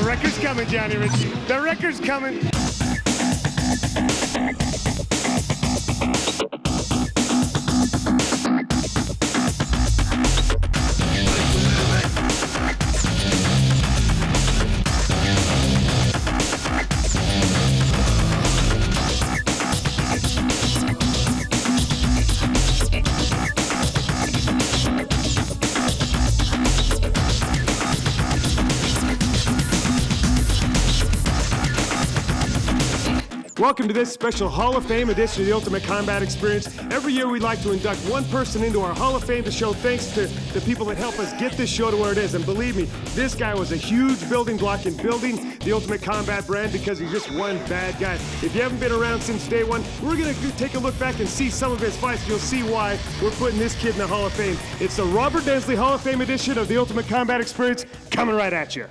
Wrecker's coming, Johnny Ritchie. The Wrecker's coming. Welcome to this special Hall of Fame edition of the Ultimate Combat Experience. Every year we like to induct one person into our Hall of Fame to show thanks to the people that help us get this show to where it is. And believe me, this guy was a huge building block in building the Ultimate Combat brand because he's just one bad guy. If you haven't been around since day one, we're going to take a look back and see some of his fights. You'll see why we're putting this kid in the Hall of Fame. It's the Wrecker Densley Hall of Fame edition of the Ultimate Combat Experience coming right at you.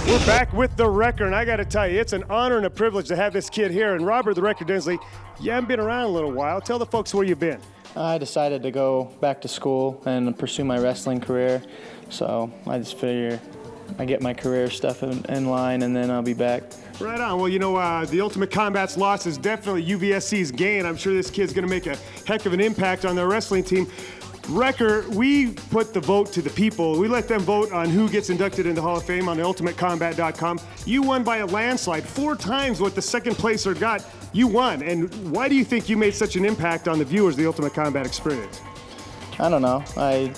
We're back with the Recker, and I got to tell you, it's an honor and a privilege to have this kid here. And Robert, the Wrecker Densley, you haven't been around a little while. Tell the folks where you've been. I decided to go back to school and pursue my wrestling career, so I just figure I get my career stuff in line, and then I'll be back. Right on. Well, you know, the Ultimate Combat's loss is definitely UVSC's gain. I'm sure this kid's going to make a heck of an impact on their wrestling team. Recker, we put the vote to the people. We let them vote on who gets inducted into Hall of Fame on ultimatecombat.com. You won by a landslide, 4 times what the second placer got. You won. And why do you think you made such an impact on the viewers of the Ultimate Combat Experience? I don't know. I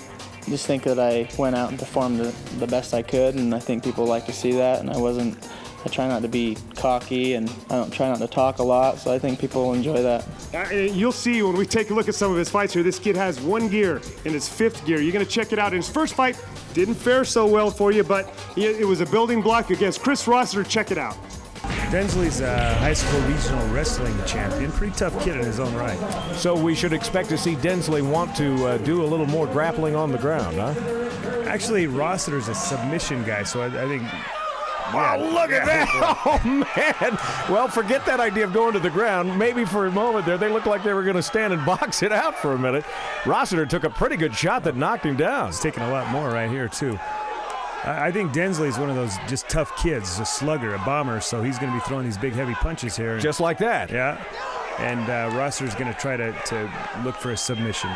just think that I went out and performed the best I could, and I think people like to see that. And I try not to be cocky, and I don't try not to talk a lot, so I think people will enjoy that. You'll see when we take a look at some of his fights here, this kid has 1 gear in his 5th gear. You're going to check it out. In his first fight, didn't fare so well for you, but it was a building block against Chris Rossiter. Check it out. Densley's a high school regional wrestling champion. Pretty tough kid in his own right. So we should expect to see Densley want to do a little more grappling on the ground, huh? Actually, Rossiter's a submission guy, so I think... Wow, look at that. Oh, man. Well, forget that idea of going to the ground. Maybe for a moment there, they looked like they were going to stand and box it out for a minute. Rossiter took a pretty good shot that knocked him down. He's taking a lot more right here, too. I think Densley's one of those just tough kids, a slugger, a bomber, so he's going to be throwing these big, heavy punches here. Just like that. Yeah. And Rossiter's going to try to look for a submission.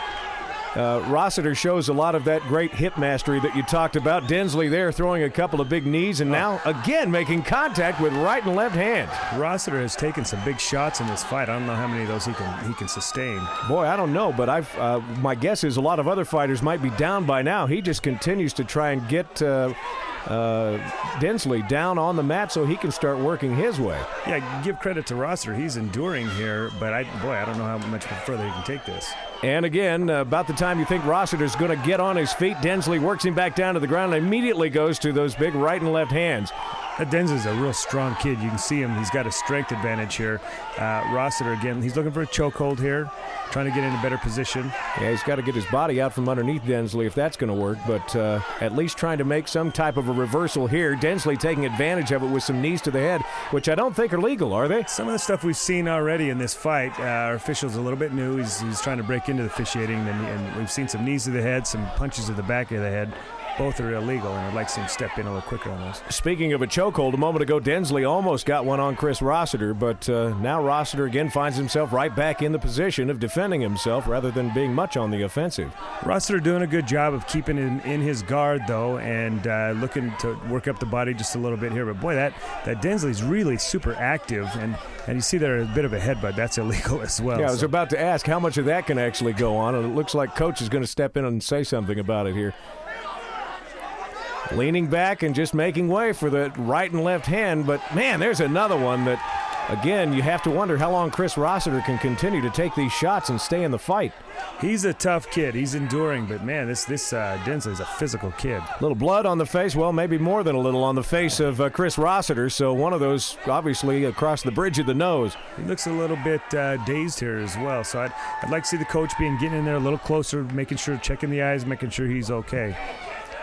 Rossiter shows a lot of that great hip mastery that you talked about. Densley there throwing a couple of big knees and now again making contact with right and left hands. Rossiter has taken some big shots in this fight. I don't know how many of those he can sustain. Boy, I don't know, but my guess is a lot of other fighters might be down by now. He just continues to try and get Densley down on the mat so he can start working his way. Yeah, give credit to Rossiter. He's enduring here, but I don't know how much further he can take this. And again, about the time you think Rossiter's going to get on his feet, Densley works him back down to the ground and immediately goes to those big right and left hands. Densley's a real strong kid. You can see him. He's got a strength advantage here. Rossiter, again, he's looking for a chokehold here, trying to get in a better position. Yeah, he's got to get his body out from underneath Densley if that's going to work, but at least trying to make some type of a reversal here. Densley taking advantage of it with some knees to the head, which I don't think are legal, are they? Some of the stuff we've seen already in this fight, our official's a little bit new. He's trying to break into the officiating, and we've seen some knees to the head, some punches to the back of the head. Both are illegal, and I'd like to see him step in a little quicker on those. Speaking of a chokehold, a moment ago, Densley almost got one on Chris Rossiter, but now Rossiter again finds himself right back in the position of defending himself rather than being much on the offensive. Rossiter doing a good job of keeping in his guard, though, and looking to work up the body just a little bit here. But, boy, that Densley's really super active, and you see there a bit of a headbutt. That's illegal as well. Yeah, I was about to ask how much of that can actually go on, and it looks like Coach is going to step in and say something about it here. Leaning back and just making way for the right and left hand, but man, there's another one that again, you have to wonder how long Chris Rossiter can continue to take these shots and stay in the fight. He's a tough kid. He's enduring, but man, this Densley's a physical kid. Little blood on the face, well, maybe more than a little on the face of Chris Rossiter, so one of those obviously across the bridge of the nose. He looks a little bit dazed here as well, so I'd like to see the coach getting in there a little closer, making sure, checking the eyes, making sure he's okay.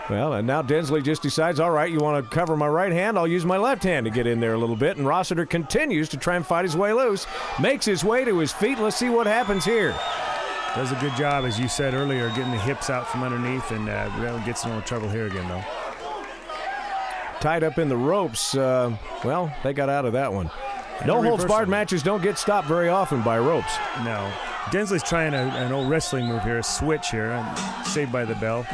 Well, and now Densley just decides, all right, you want to cover my right hand, I'll use my left hand to get in there a little bit, and Rossiter continues to try and fight his way loose, makes his way to his feet. Let's see what happens here. Does a good job, as you said earlier, getting the hips out from underneath, and gets in a little trouble here again, though. Tied up in the ropes. Well, they got out of that one. No-holds-barred matches don't get stopped very often by ropes. No. Densley's trying an old wrestling move here, a switch here, and saved by the bell.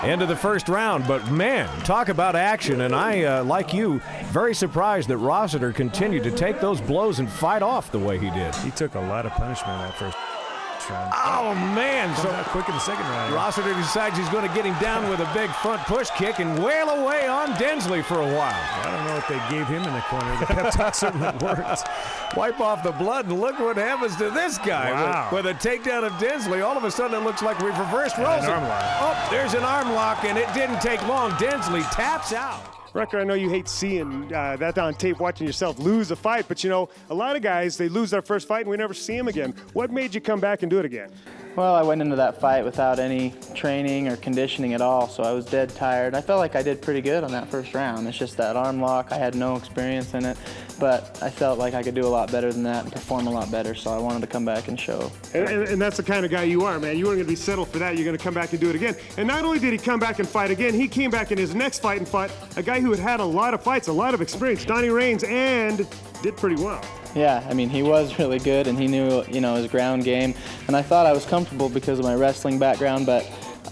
End of the first round, but man, talk about action, and I, like you, very surprised that Rossiter continued to take those blows and fight off the way he did. He took a lot of punishment in that first round. Oh, man. So quick in the second round. Rossiter decides he's going to get him down with a big front push kick and wail away on Densley for a while. I don't know what they gave him in the corner. The pep talk certainly worked. Wipe off the blood, and look what happens to this guy. Wow. With a takedown of Densley. All of a sudden, it looks like we've reversed roles. An arm lock. Oh, there's an arm lock, and it didn't take long. Densley taps out. Recker, I know you hate seeing that on tape, watching yourself lose a fight, but you know, a lot of guys, they lose their first fight and we never see them again. What made you come back and do it again? Well, I went into that fight without any training or conditioning at all, so I was dead tired. I felt like I did pretty good on that first round. It's just that arm lock, I had no experience in it, but I felt like I could do a lot better than that and perform a lot better, so I wanted to come back and show. And that's the kind of guy you are, man. You weren't going to be settled for that. You're going to come back and do it again. And not only did he come back and fight again, he came back in his next fight and fought a guy who had had a lot of fights, a lot of experience, Donnie Raines, and did pretty well. Yeah, I mean, he was really good, and he knew, his ground game. And I thought I was comfortable because of my wrestling background, but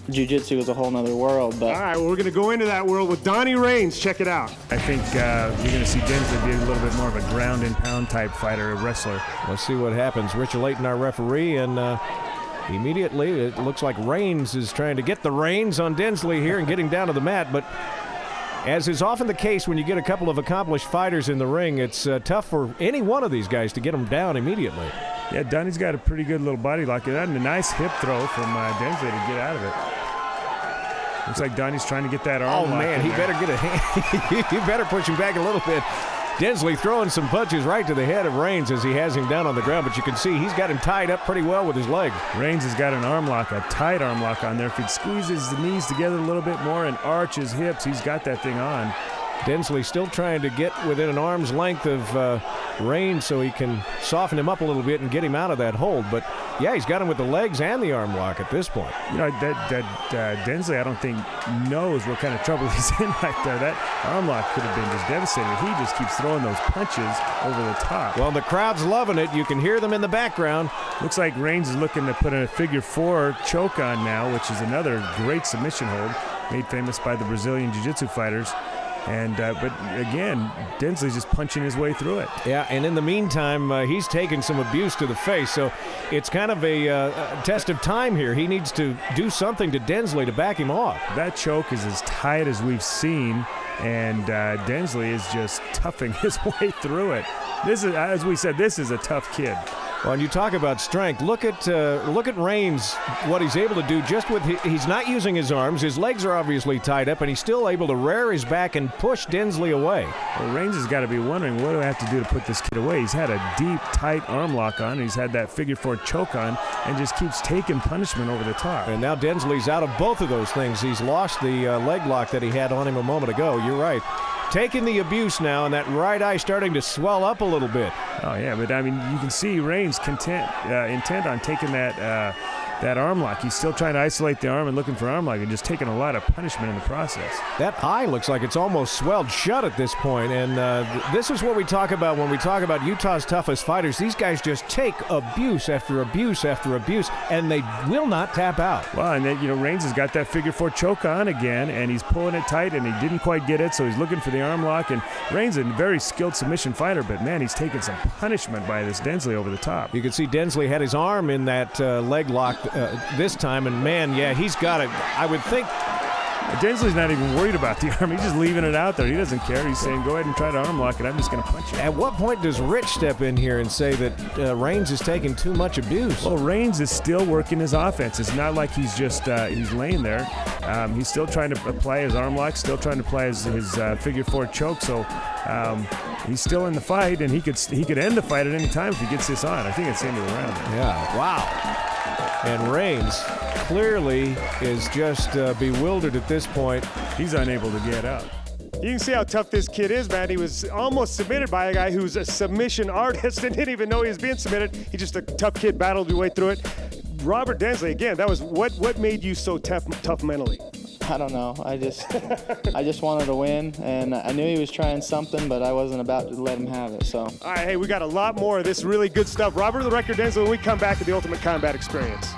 Jiu Jitsu is a whole nother world. But all right, well, we're going to go into that world with Donnie Raines. Check it out. I think you're going to see Densley be a little bit more of a ground and pound type fighter, a wrestler. Let's see what happens. Richard Layton, our referee, and immediately it looks like Raines is trying to get the reins on Densley here and get him down to the mat, but as is often the case when you get a couple of accomplished fighters in the ring, it's tough for any one of these guys to get them down immediately. Yeah, Donnie's got a pretty good little body lock. And a nice hip throw from Densley to get out of it. Looks like Donnie's trying to get that arm lock. Oh, man, he better get a hand. You better push him back a little bit. Densley throwing some punches right to the head of Raines as he has him down on the ground, but you can see he's got him tied up pretty well with his legs. Raines has got an arm lock, a tight arm lock on there. If he squeezes the knees together a little bit more and arch his hips, he's got that thing on. Densley still trying to get within an arm's length of Raines so he can soften him up a little bit and get him out of that hold. But, yeah, he's got him with the legs and the arm lock at this point. You know, that Densley, I don't think, knows what kind of trouble he's in right there. That arm lock could have been just devastating. He just keeps throwing those punches over the top. Well, the crowd's loving it. You can hear them in the background. Looks like Raines is looking to put a figure four choke on now, which is another great submission hold made famous by the Brazilian Jiu-Jitsu fighters. And but again, Densley's just punching his way through it. Yeah, and in the meantime, he's taken some abuse to the face. So it's kind of a test of time here. He needs to do something to Densley to back him off. That choke is as tight as we've seen, and Densley is just toughing his way through it. This is, as we said, this is a tough kid. Well, and you talk about strength. Look at Raines, what he's able to do just with he's not using his arms. His legs are obviously tied up, and he's still able to rear his back and push Densley away. Well, Raines has got to be wondering, what do I have to do to put this kid away? He's had a deep, tight arm lock on. He's had that figure four choke on, and just keeps taking punishment over the top. And now Densley's out of both of those things. He's lost the leg lock that he had on him a moment ago. You're right. Taking the abuse now, and that right eye starting to swell up a little bit. Oh, yeah, but, I mean, you can see Raines intent on taking that arm lock. He's still trying to isolate the arm and looking for arm lock and just taking a lot of punishment in the process. That eye looks like it's almost swelled shut at this point, and this is what we talk about when we talk about Utah's toughest fighters. These guys just take abuse after abuse after abuse, and they will not tap out. Well, and then, Raines has got that figure four choke on again, and he's pulling it tight, and he didn't quite get it, so he's looking for the arm lock. And Raines is a very skilled submission fighter, but, man, he's taking some punishment by this Densley over the top. You can see Densley had his arm in that leg lock this time, and man, yeah, he's got it. I would think Densley's not even worried about the arm. He's just leaving it out there. He doesn't care. He's saying, go ahead and try to arm lock it. I'm just going to punch you. At what point does Rich step in here and say that Reigns is taking too much abuse? Well, Reigns is still working his offense. It's not like he's just he's laying there. He's still trying to apply his arm lock, still trying to apply his figure 4 choke. So he's still in the fight, and he could end the fight at any time if he gets this on. I think it's the end of the round. Yeah, wow. And Reigns clearly is just bewildered at this point. He's unable to get up. You can see how tough this kid is, man. He was almost submitted by a guy who's a submission artist and didn't even know he was being submitted. He's just a tough kid, battled his way through it. Robert Densley, again, that was what made you so tough mentally? I don't know. I just wanted to win, and I knew he was trying something, but I wasn't about to let him have it. So. All right, hey, we got a lot more of this really good stuff. Robert the Wrecker Densley when we come back to the Ultimate Combat Experience.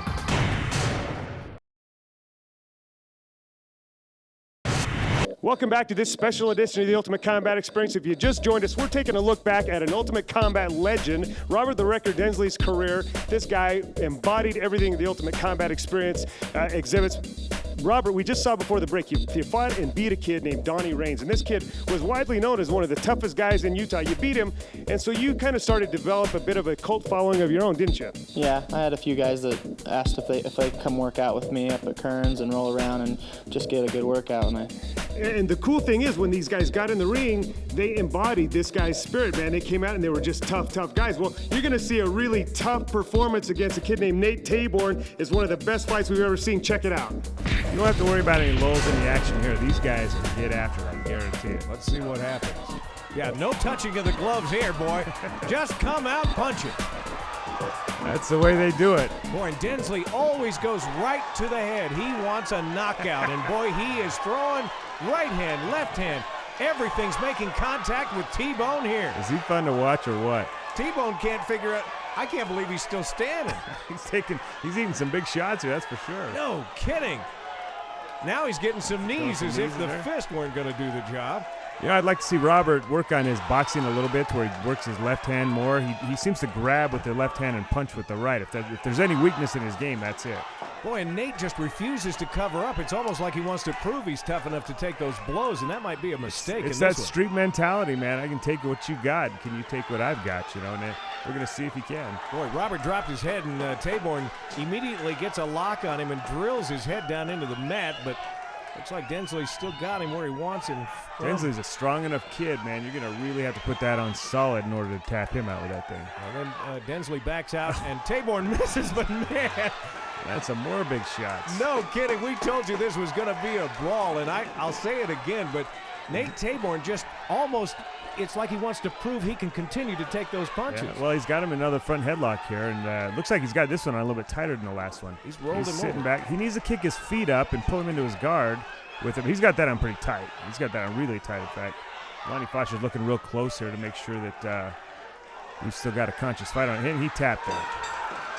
Welcome back to this special edition of the Ultimate Combat Experience. If you just joined us, we're taking a look back at an Ultimate Combat legend, Robert the Wrecker Densley's career. This guy embodied everything the Ultimate Combat Experience exhibits. Robert, we just saw before the break, you fought and beat a kid named Donnie Reigns, and this kid was widely known as one of the toughest guys in Utah. You beat him, and so you kind of started to develop a bit of a cult following of your own, didn't you? Yeah, I had a few guys that asked if they could come work out with me up at Kearns and roll around and just get a good workout. And the cool thing is, when these guys got in the ring, they embodied this guy's spirit, man. They came out and they were just tough guys. Well, you're going to see a really tough performance against a kid named Nate Aborn. It's one of the best fights we've ever seen. Check it out. You don't have to worry about any lulls in the action here. These guys can get after it, I guarantee it. Let's see what happens. Yeah, no touching of the gloves here, boy. Just come out, punch it. That's the way they do it. Boy, and Densley always goes right to the head. He wants a knockout, and boy, he is throwing right hand, left hand. Everything's making contact with T-Bone here. Is he fun to watch or what? T-Bone can't figure out. I can't believe he's still standing. He's eating some big shots here, that's for sure. No kidding. Now he's getting some knees as if the fist weren't going to do the job. Yeah, I'd like to see Robert work on his boxing a little bit, where he works his left hand more. He seems to grab with the left hand and punch with the right. If there's any weakness in his game, that's it. Boy, and Nate just refuses to cover up. It's almost like he wants to prove he's tough enough to take those blows, and that might be a mistake. It's that street mentality, man. I can take what you got. Can you take what I've got? You know, and we're going to see if he can. Boy, Robert dropped his head, and Taborn immediately gets a lock on him and drills his head down into the mat, but looks like Densley's still got him where he wants him. Densley's a strong enough kid, man. You're going to really have to put that on solid in order to tap him out with that thing. And then Densley backs out, and Taborn misses, but man. That's some more big shots. No kidding. We told you this was going to be a brawl, and I'll say it again, but Nate Taborn just almost, it's like he wants to prove he can continue to take those punches. Yeah, well, he's got him another front headlock here, and looks like he's got this one on a little bit tighter than the last one. He's rolled him sitting over. back. He needs to kick his feet up and pull him into his guard with him. He's got that on pretty tight. He's got that on really tight, in fact. Lonnie Foster's looking real close here to make sure that we've still got a conscious fight on him. He tapped there.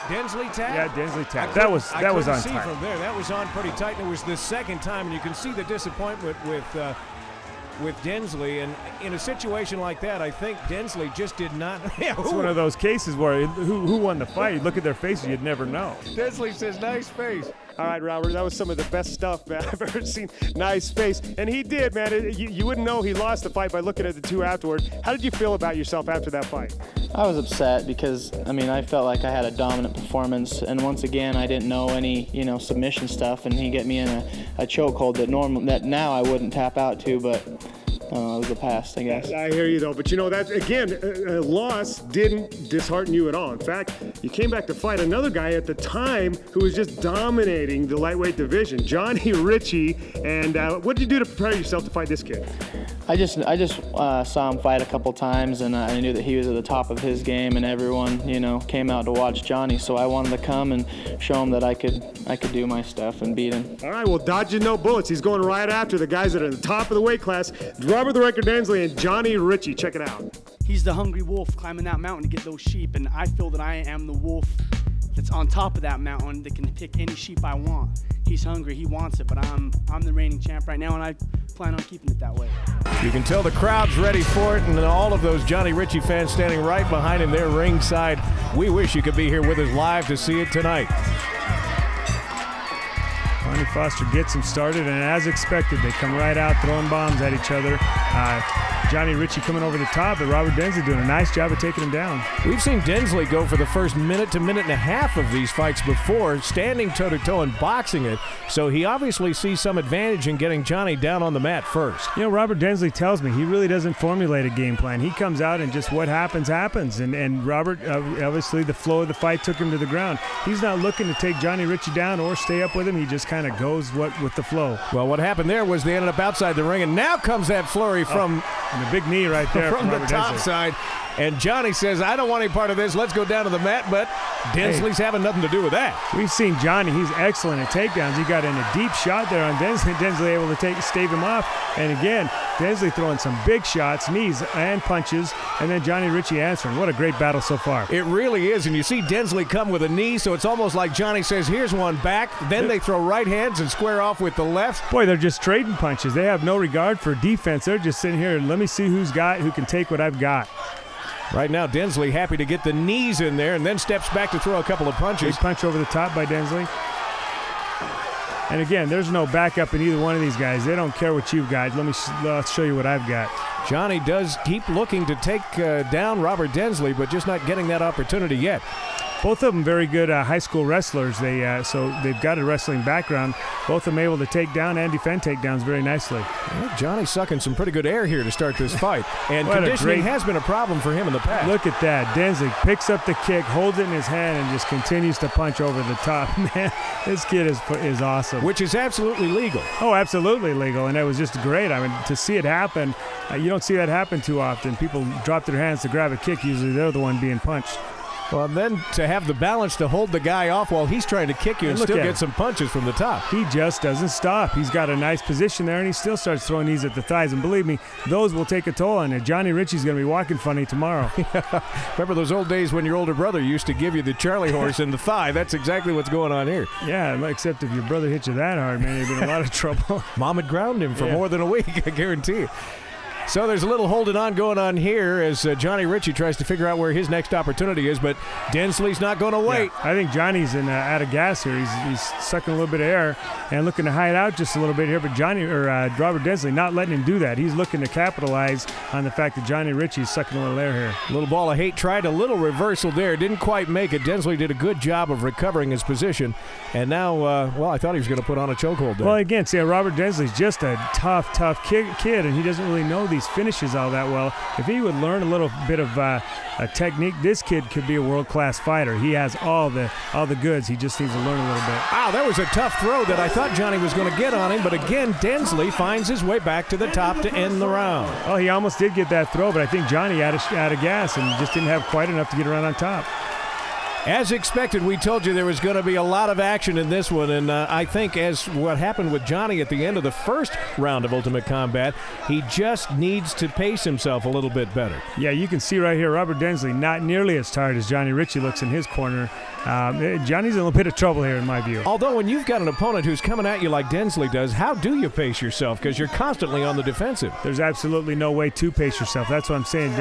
Densley tapped? Yeah, Densley tapped. That was on see tight. From there. That was on pretty tight, and it was the second time, and you can see the disappointment with Densley. And in a situation like that, I think Densley just did not. It's one of those cases where who won the fight? You look at their faces, you'd never know. Densley says, nice face. All right, Robert, that was some of the best stuff, man, I've ever seen. Nice face. And he did, man. You wouldn't know he lost the fight by looking at the two afterward. How did you feel about yourself after that fight? I was upset because, I felt like I had a dominant performance, and once again, I didn't know any, submission stuff, and he get me in a chokehold that now I wouldn't tap out to, but it was the past, I guess. I hear you, though. But, that, again, a loss didn't dishearten you at all. In fact, you came back to fight another guy at the time who was just dominating the lightweight division, Johnny Ritchie. And what did you do to prepare yourself to fight this kid? I just saw him fight a couple times, and I knew that he was at the top of his game, and everyone, came out to watch Johnny. So I wanted to come and show him that I could do my stuff and beat him. All right, well, dodging no bullets. He's going right after the guys that are at the top of the weight class. Robert the Wrecker Densley and Johnny Ritchie. Check it out. He's the hungry wolf climbing that mountain to get those sheep, and I feel that I am the wolf that's on top of that mountain that can pick any sheep I want. He's hungry, he wants it, but I'm the reigning champ right now, and I plan on keeping it that way. You can tell the crowd's ready for it, and all of those Johnny Ritchie fans standing right behind him there ringside. We wish you could be here with us live to see it tonight. Lonnie Foster gets him started, and as expected, they come right out throwing bombs at each other. Johnny Ritchie coming over the top, but Robert Densley doing a nice job of taking him down. We've seen Densley go for the first minute to minute and a half of these fights before, standing toe-to-toe and boxing it, so he obviously sees some advantage in getting Johnny down on the mat first. You know, Robert Densley tells me he really doesn't formulate a game plan. He comes out and just what happens, happens. And Robert, obviously the flow of the fight took him to the ground. He's not looking to take Johnny Ritchie down or stay up with him. He just kind of goes with the flow. Well, what happened there was they ended up outside the ring, and now comes that flurry from and the big knee right there from the Robert top Densley. side. And Johnny says, I don't want any part of this. Let's go down to the mat. But Densley's having nothing to do with that. We've seen Johnny. He's excellent at takedowns. He got in a deep shot there on Densley. Densley able to stave him off. And again, Densley throwing some big shots, knees and punches, and then Johnny Ritchie answering. What a great battle so far. It really is. And you see Densley come with a knee, so it's almost like Johnny says, here's one back. Then they throw right hands and square off with the left. Boy, they're just trading punches. They have no regard for defense. They're just sitting here and let me see who can take what I've got. Right now, Densley happy to get the knees in there and then steps back to throw a couple of punches. Big punch over the top by Densley. And again, there's no backup in either one of these guys. They don't care what you've got. Let's show you what I've got. Johnny does keep looking to take down Robert Densley, but just not getting that opportunity yet. Both of them very good high school wrestlers. So they've got a wrestling background. Both of them able to take down and defend takedowns very nicely. Well, Johnny's sucking some pretty good air here to start this fight. And conditioning has been a problem for him in the past. Look at that. Densley picks up the kick, holds it in his hand, and just continues to punch over the top. Man, this kid is awesome. Which is absolutely legal. Oh, absolutely legal. And it was just great. I mean, to see it happen, you don't see that happen too often. People drop their hands to grab a kick. Usually they're the one being punched. Well, then to have the balance to hold the guy off while he's trying to kick you and still get some punches from the top. He just doesn't stop. He's got a nice position there, and he still starts throwing knees at the thighs. And believe me, those will take a toll on it. Johnny Ritchie's going to be walking funny tomorrow. Remember those old days when your older brother used to give you the Charlie horse in the thigh? That's exactly what's going on here. Yeah, except if your brother hit you that hard, man, you'd be in a lot of trouble. Mom had ground him for more than a week, I guarantee you. So there's a little holding on going on here as Johnny Ritchie tries to figure out where his next opportunity is, but Densley's not going to wait. Yeah, I think Johnny's out of gas here. He's sucking a little bit of air and looking to hide out just a little bit here, but Robert Densley not letting him do that. He's looking to capitalize on the fact that Johnny Ritchie's sucking a little air here. Little ball of hate tried a little reversal there. Didn't quite make it. Densley did a good job of recovering his position, and now, I thought he was going to put on a chokehold there. Well, again, see, Robert Densley's just a tough kid, and he doesn't really know these finishes all that well. If he would learn a little bit of a technique, this kid could be a world-class fighter. He has all the goods. He just needs to learn a little bit. Wow, that was a tough throw that I thought Johnny was going to get on him, but again, Densley finds his way back to the top to end the round. Oh, he almost did get that throw, but I think Johnny out of gas and just didn't have quite enough to get around on top. As expected, we told you there was going to be a lot of action in this one, and I think as what happened with Johnny at the end of the first round of Ultimate Combat, he just needs to pace himself a little bit better. Yeah, you can see right here, Robert Densley not nearly as tired as Johnny Ritchie looks in his corner. Johnny's in a little bit of trouble here in my view. Although when you've got an opponent who's coming at you like Densley does, how do you pace yourself? Because you're constantly on the defensive. There's absolutely no way to pace yourself. That's what I'm saying.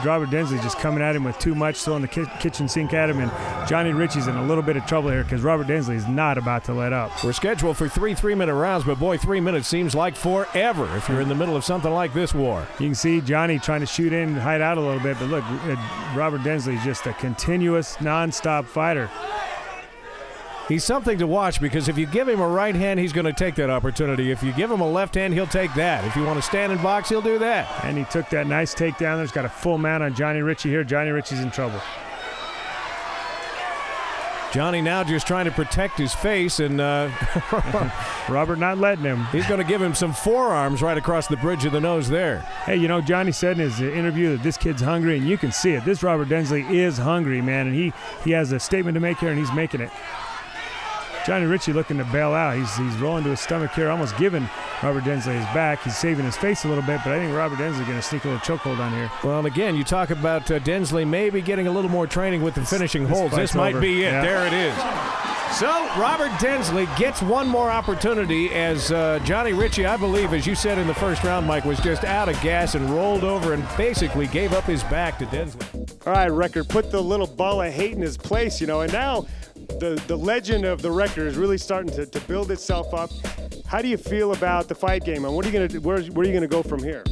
Robert Densley just coming at him with too much, throwing the kitchen sink at him, and Johnny Ritchie's in a little bit of trouble here because Robert Densley is not about to let up. We're scheduled for 3 3-minute rounds, but boy, 3 minutes seems like forever if you're in the middle of something like this war. You can see Johnny trying to shoot in and hide out a little bit, but look, Robert Densley is just a continuous, non-stop fighter. He's something to watch because if you give him a right hand, he's going to take that opportunity. If you give him a left hand, he'll take that. If you want to stand and box, he'll do that. And he took that nice takedown. There's got a full mount on Johnny Ritchie here. Johnny Ritchie's in trouble. Johnny now just trying to protect his face, and Robert not letting him. He's going to give him some forearms right across the bridge of the nose there. Hey, you know, Johnny said in his interview that this kid's hungry, and you can see it. This Robert Densley is hungry, man, and he has a statement to make here, and he's making it. Johnny Ritchie looking to bail out. He's rolling to his stomach here, almost giving Robert Densley his back. He's saving his face a little bit, but I think Robert Densley's going to sneak a little chokehold on here. Well, and again, you talk about Densley maybe getting a little more training with the finishing holds. This might be it. Yeah. There it is. So Robert Densley gets one more opportunity as Johnny Ritchie, I believe, as you said in the first round, Mike, was just out of gas and rolled over and basically gave up his back to Densley. All right, Recker, put the little ball of hate in his place, you know, and now the legend of the Recker is really starting to build itself up. How do you feel about the fight game, and what are you gonna where are you gonna go from here?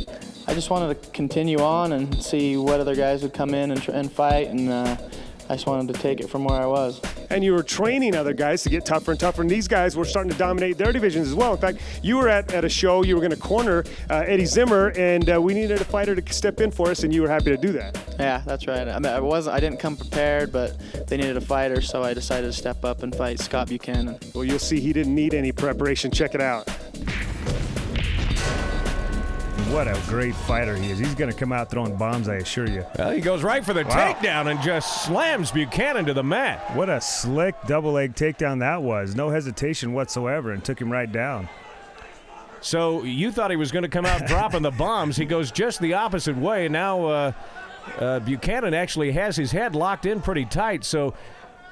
I just wanted to continue on and see what other guys would come in and fight, and I just wanted to take it from where I was. And you were training other guys to get tougher and tougher, and these guys were starting to dominate their divisions as well. In fact, you were at a show, you were going to corner Eddie Zimmer, and we needed a fighter to step in for us, and you were happy to do that. Yeah, that's right. I mean, I didn't come prepared, but they needed a fighter, so I decided to step up and fight Scott Buchanan. Well, you'll see he didn't need any preparation. Check it out. What a great fighter he is. He's going to come out throwing bombs, I assure you. Well, he goes right for the takedown and just slams Buchanan to the mat. What a slick double leg takedown that was. No hesitation whatsoever, and took him right down. So you thought he was going to come out dropping the bombs. He goes just the opposite way. Now Buchanan actually has his head locked in pretty tight. So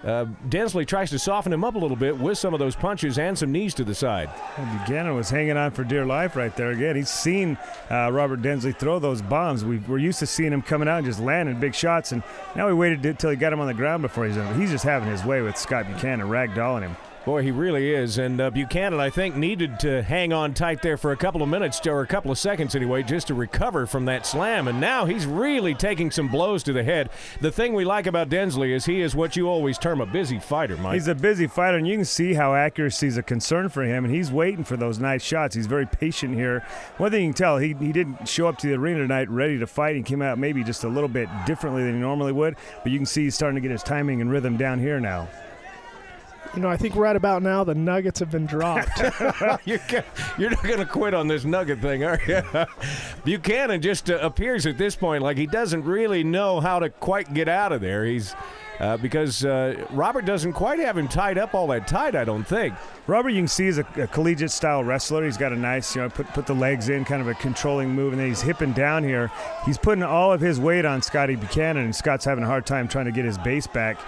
Densley tries to soften him up a little bit with some of those punches and some knees to the side. Well, Buchanan was hanging on for dear life right there. Again, he's seen Robert Densley throw those bombs. We're used to seeing him coming out and just landing big shots, and now we waited until he got him on the ground before he's done. He's just having his way with Scott Buchanan, ragdolling him. Boy, he really is. And Buchanan, I think, needed to hang on tight there for a couple of minutes, or a couple of seconds anyway, just to recover from that slam. And now he's really taking some blows to the head. The thing we like about Densley is he is what you always term a busy fighter, Mike. He's a busy fighter, and you can see how accuracy is a concern for him, and he's waiting for those nice shots. He's very patient here. One thing you can tell, he didn't show up to the arena tonight ready to fight. He came out maybe just a little bit differently than he normally would, but you can see he's starting to get his timing and rhythm down here now. You know, I think right about now the nuggets have been dropped. You're not going to quit on this nugget thing, are you? Buchanan just appears at this point like he doesn't really know how to quite get out of there. He's because Robert doesn't quite have him tied up all that tight, I don't think. Robert, you can see, is a collegiate-style wrestler. He's got a nice, put the legs in, kind of a controlling move, and then he's hipping down here. He's putting all of his weight on Scotty Buchanan, and Scott's having a hard time trying to get his base back.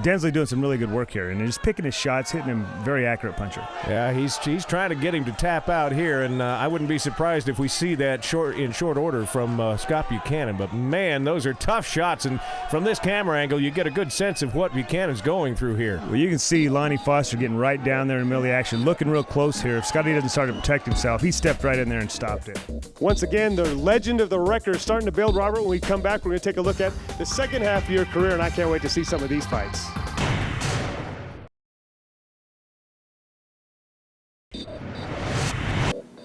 Densley doing some really good work here, and just picking his shots, hitting him, very accurate puncher. Yeah, he's trying to get him to tap out here, and I wouldn't be surprised if we see that in short order from Scott Buchanan. But, man, those are tough shots, and from this camera angle, you get a good sense of what Buchanan's going through here. Well, you can see Lonnie Foster getting right down there in the middle of the action, looking real close here. If Scotty doesn't start to protect himself, he stepped right in there and stopped it. Once again, the legend of the Recker is starting to build. Robert, when we come back, we're going to take a look at the second half of your career, and I can't wait to see some of these fights.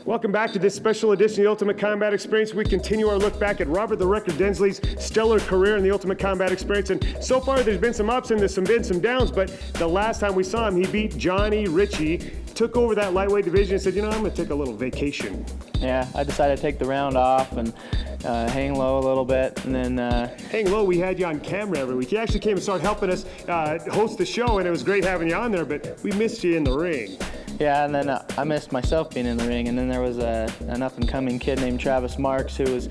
Welcome back to this special edition of the Ultimate Combat Experience. We continue our look back at Robert the Wrecker Densley's stellar career in the Ultimate Combat Experience. And so far, there's been some ups and there's been some downs, but the last time we saw him, he beat Johnny Ritchie, took over that lightweight division and said, I'm going to take a little vacation. Yeah, I decided to take the round off and hang low a little bit, and then hang low. We had you on camera every week. You actually came and started helping us host the show, and it was great having you on there, but we missed you in the ring. Yeah, and then I missed myself being in the ring, and then there was an up-and-coming kid named Travis Marx who was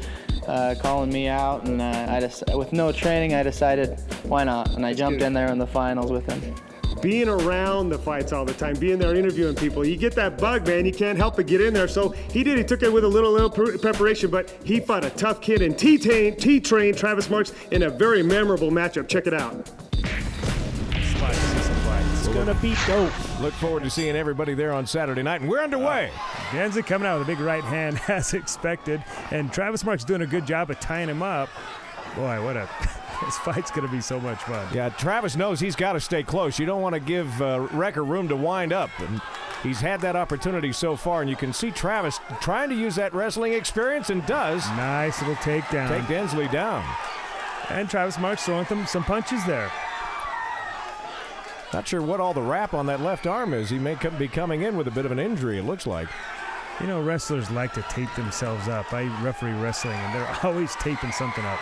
calling me out, and with no training, I decided, why not? And I jumped in there in the finals with him. Being around the fights all the time, being there interviewing people, you get that bug, man. You can't help but get in there. So he did. He took it with a little preparation, but he fought a tough kid and T-trained Travis Marx in a very memorable matchup. Check it out. It's going to be dope. Look forward to seeing everybody there on Saturday night, and we're underway. Densley coming out with a big right hand as expected, and Travis Marx doing a good job of tying him up. Boy, this fight's going to be so much fun. Yeah, Travis knows he's got to stay close. You don't want to give Recker room to wind up. And he's had that opportunity so far, and you can see Travis trying to use that wrestling experience, and does. Nice little takedown. Take Densley down. And Travis Marx throwing some punches there. Not sure what all the wrap on that left arm is. He may be coming in with a bit of an injury, it looks like. Wrestlers like to tape themselves up. I referee wrestling, and they're always taping something up.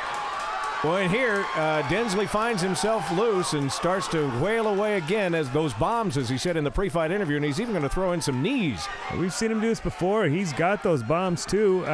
Well, and here, Densley finds himself loose and starts to wail away again as those bombs, as he said in the pre-fight interview, and he's even going to throw in some knees. We've seen him do this before. He's got those bombs, too.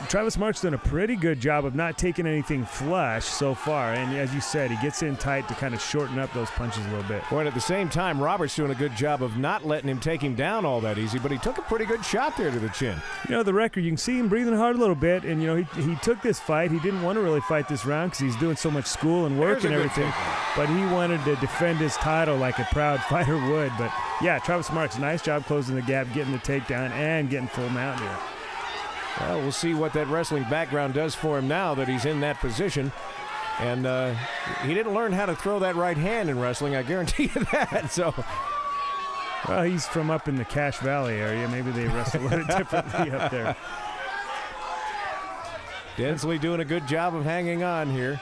Travis Marx done a pretty good job of not taking anything flush so far. And as you said, he gets in tight to kind of shorten up those punches a little bit. Well, at the same time, Robert's doing a good job of not letting him take him down all that easy, but he took a pretty good shot there to the chin. You know, the Recker, you can see him breathing hard a little bit. And, you know, he took this fight. He didn't want to really fight this round because he's doing so much school and work and everything. But he wanted to defend his title like a proud fighter would. But, yeah, Travis Marx, nice job closing the gap, getting the takedown, and getting full mount here. Well, we'll see what that wrestling background does for him now that he's in that position. And he didn't learn how to throw that right hand in wrestling, I guarantee you that. So, well, he's from up in the Cache Valley area. Maybe they wrestle a little differently up there. Densley doing a good job of hanging on here.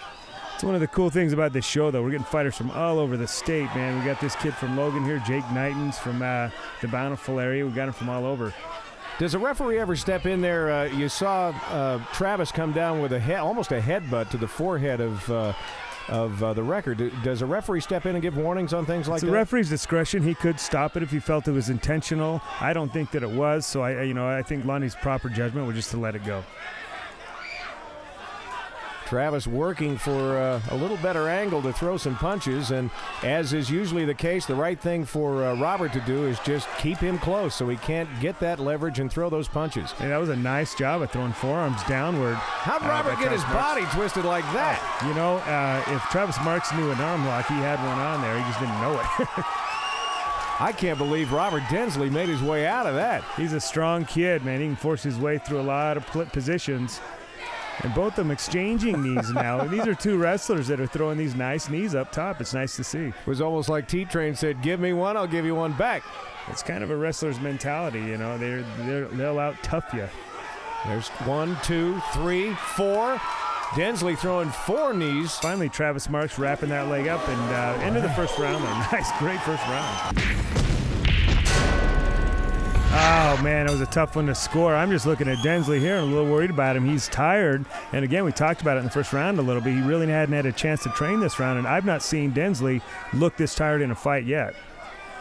It's one of the cool things about this show, though. We're getting fighters from all over the state, man. We got this kid from Logan here, Jake Knighton's from the Bountiful area. We got him from all over. Does a referee ever step in there? You saw Travis come down with almost a headbutt to the forehead of the Recker. Does a referee step in and give warnings on things like that? It's the referee's discretion. He could stop it if he felt it was intentional. I don't think that it was, so I think Lonnie's proper judgment was just to let it go. Travis working for a little better angle to throw some punches, and as is usually the case, the right thing for Robert to do is just keep him close so he can't get that leverage and throw those punches. Hey, that was a nice job of throwing forearms downward. How'd Robert get his body twisted like that? You know, if Travis Marx knew an arm lock, he had one on there. He just didn't know it. I can't believe Robert Densley made his way out of that. He's a strong kid, man. He can force his way through a lot of positions. And both of them exchanging knees now. And these are two wrestlers that are throwing these nice knees up top. It's nice to see. It was almost like T-Train said, give me one, I'll give you one back. It's kind of a wrestler's mentality, you know. They'll out-tough you. There's 1, 2, 3, 4. Densley throwing 4 knees. Finally, Travis Marx wrapping that leg up and into the first round. Nice, great first round. Oh, man, it was a tough one to score. I'm just looking at Densley here and a little worried about him. He's tired. And, again, we talked about it in the first round a little bit. He really hadn't had a chance to train this round, and I've not seen Densley look this tired in a fight yet.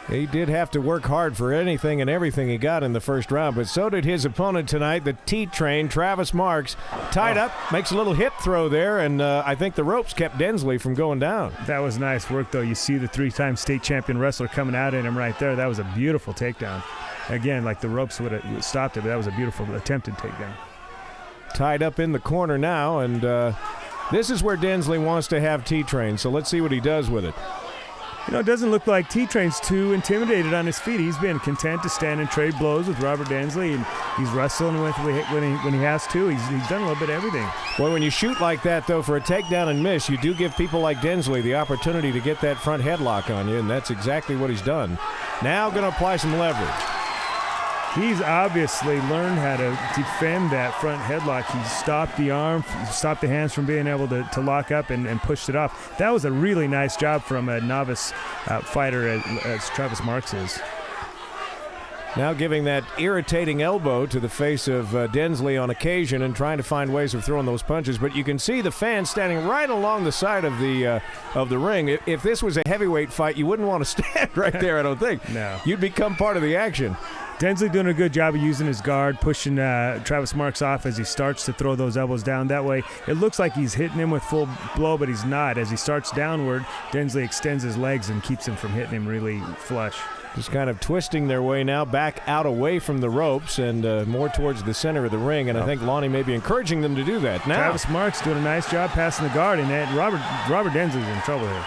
He did have to work hard for anything and everything he got in the first round, but so did his opponent tonight, the T-Train, Travis Marx. Tied up, makes a little hip throw there, and I think the ropes kept Densley from going down. That was nice work, though. You see the 3-time state champion wrestler coming out at him right there. That was a beautiful takedown. Again, like the ropes would have stopped it, but that was a beautiful attempted takedown. Tied up in the corner now, and this is where Densley wants to have T-Train, so let's see what he does with it. You know, it doesn't look like T-Train's too intimidated on his feet. He's been content to stand and trade blows with Robert Densley, and he's wrestling with when he has to. He's done a little bit of everything. Well, when you shoot like that, though, for a takedown and miss, you do give people like Densley the opportunity to get that front headlock on you, and that's exactly what he's done. Now going to apply some leverage. He's obviously learned how to defend that front headlock. He stopped the arm, stopped the hands from being able to lock up and pushed it off. That was a really nice job from a novice fighter as Travis Marx is. Now giving that irritating elbow to the face of Densley on occasion and trying to find ways of throwing those punches. But you can see the fans standing right along the side of the ring. If this was a heavyweight fight, you wouldn't want to stand right there, I don't think. No. You'd become part of the action. Densley doing a good job of using his guard, pushing Travis Marx off as he starts to throw those elbows down. That way, it looks like he's hitting him with full blow, but he's not. As he starts downward, Densley extends his legs and keeps him from hitting him really flush. Just kind of twisting their way now back out away from the ropes and more towards the center of the ring, and I think Lonnie may be encouraging them to do that. Now, Travis Marx doing a nice job passing the guard, and Robert Densley's in trouble here.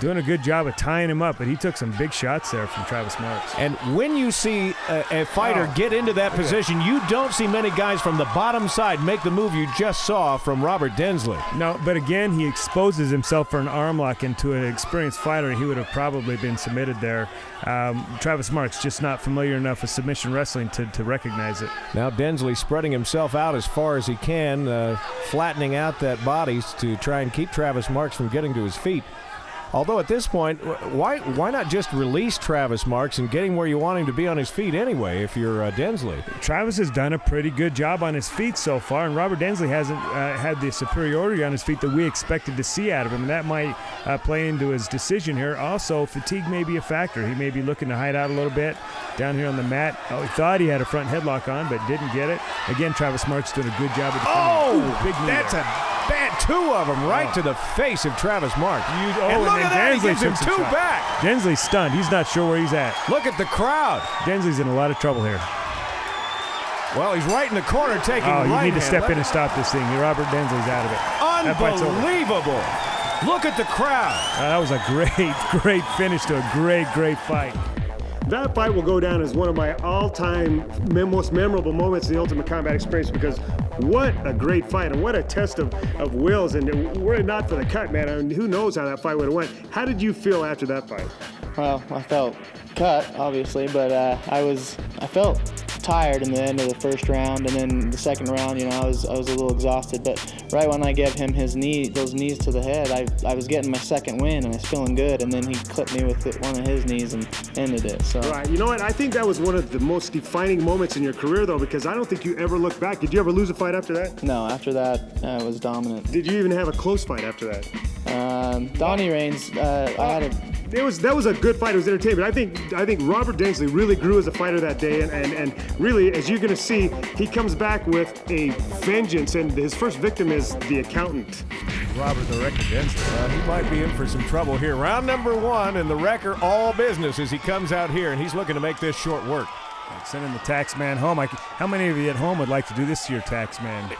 Doing a good job of tying him up, but he took some big shots there from Travis Marx. And when you see a fighter get into that position, you don't see many guys from the bottom side make the move you just saw from Robert Densley. No, but again, he exposes himself for an arm lock, and to an experienced fighter, he would have probably been submitted there. Travis Marx just not familiar enough with submission wrestling to recognize it. Now Densley spreading himself out as far as he can, flattening out that body to try and keep Travis Marx from getting to his feet. Although at this point, why not just release Travis Marx and get him where you want him to be on his feet anyway if you're Densley? Travis has done a pretty good job on his feet so far, and Robert Densley hasn't had the superiority on his feet that we expected to see out of him, and that might play into his decision here. Also, fatigue may be a factor. He may be looking to hide out a little bit down here on the mat. Oh, he thought he had a front headlock on, but didn't get it. Again, Travis Marx doing a good job of big knee. That's a bad two of them right to the face of Travis Marx. And look at that, he gives him two back. Densley's stunned. He's not sure where he's at. Look at the crowd. Densley's in a lot of trouble here. Well, he's right in the corner taking right hand. You need to step in and stop this thing. Robert Densley's out of it. Unbelievable. Look at the crowd. That was a great finish to a great fight. That fight will go down as one of my all-time most memorable moments in the Ultimate Combat experience, because what a great fight and what a test of wills. And were it not for the cut, man, I mean, who knows how that fight would have went. How did you feel after that fight? Well, I felt cut, obviously, but I felt tired in the end of the first round, and then the second round, I was a little exhausted. But right when I gave him those knees to the head, I was getting my second win, and I was feeling good. And then he clipped me with one of his knees and ended it. So. Right. You know what? I think that was one of the most defining moments in your career, though, because I don't think you ever looked back. Did you ever lose a fight after that? No. After that, it was dominant. Did you even have a close fight after that? Donnie Reigns, That was a good fight. It was entertaining. I think Robert Densley really grew as a fighter that day, and really, as you're going to see, he comes back with a vengeance, and his first victim is the accountant. Robert the Wrecker Densley. He might be in for some trouble here. Round number 1, and the Recker all business as he comes out here, and he's looking to make this short work. Sending the tax man home. How many of you at home would like to do this to your tax man?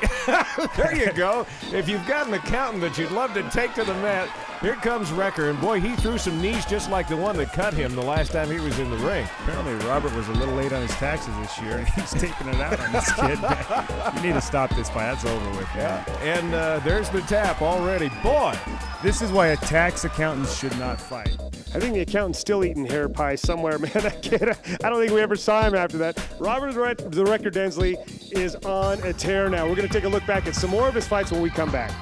There you go. If you've got an accountant that you'd love to take to the mat, here comes Recker. And boy, he threw some knees just like the one that cut him the last time he was in the ring. Apparently Robert was a little late on his taxes this year, and he's taking it out on this kid. You need to stop this fight. That's over with. Yeah. And there's the tap already. Boy, this is why a tax accountant should not fight. I think the accountant's still eating hair pie somewhere, man. That kid, I don't think we ever saw him after that. Robert the Wrecker Densley is on a tear now. We're going to take a look back at some more of his fights when we come back.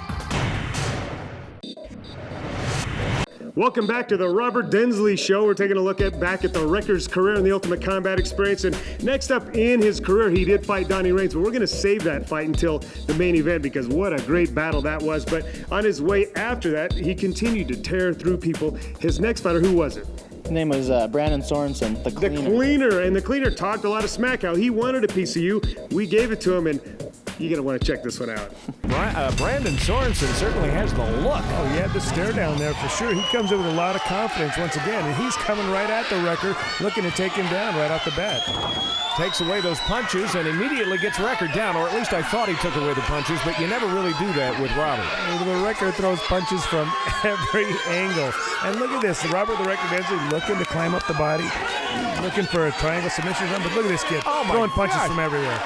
Welcome back to the Robert Densley Show. We're taking a look back at the Wrecker's career in the Ultimate Combat experience. And next up in his career, he did fight Donnie Reigns, but we're going to save that fight until the main event, because what a great battle that was. But on his way after that, he continued to tear through people. His next fighter, who was it? His name was Brandon Sorensen, the Cleaner. The Cleaner, and the Cleaner talked a lot of smack, how he wanted a piece of you. We gave it to him, and you're going to want to check this one out. Brandon Sorensen certainly has the look. Oh, he had the stare down there for sure. He comes in with a lot of confidence once again, and he's coming right at the Recker, looking to take him down right off the bat. Takes away those punches and immediately gets Recker down, or at least I thought he took away the punches, but you never really do that with Robert. The Recker throws punches from every angle. And look at this, Robert the Wrecker Densley looking to climb up the body, looking for a triangle submission run, but look at this kid, throwing punches from everywhere.